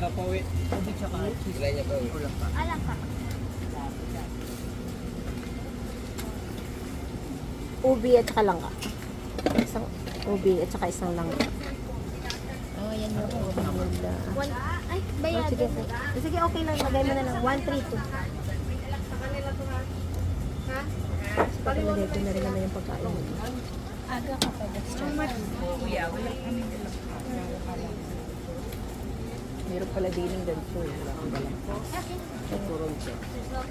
Tira po eh. Ubi tsaka cheese. Try niya po eh. Ulam pa. Alam ka. Ubi at saka langka. Isang ubi at saka isang langka. Oh, yan yung ubi nila. Ay, bayad. Sige, sige, okay lang. Lagay mo na lang. 132. Palagay ko na rin naman yung pagkain mo. Aga ka pa, that's right. Kuya, wala kami nilang. Meron pala din ng ganito. Wala kang balang.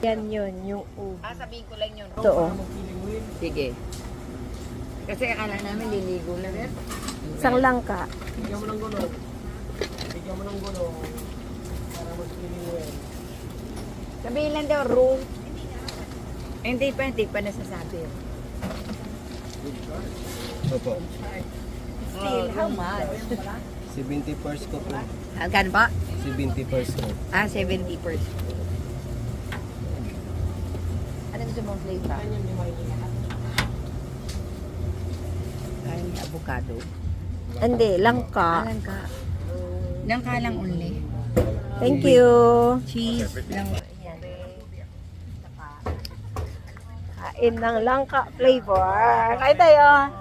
Yan yun, yung ubi. Sabihin ko lang yun. Ito, oh. Sige. Kasi akala namin liligo lang. Isang langka. Bigyan mo ng gulong. Bigyan mo ng gulong. Para mag-feeling well. Sabihin lang daw, room. Hindi pa nasasabi. Opo. Still, how much? 70 first ko po. Alkan pa? 70 first ko. 70 per spoon. Ano gusto mong flavor? Kain ni avocado. Hindi, langka. Langka. Langka lang only. Thank you. Cheese lang. Ayan. Kain ng langka flavor. Kain tayo.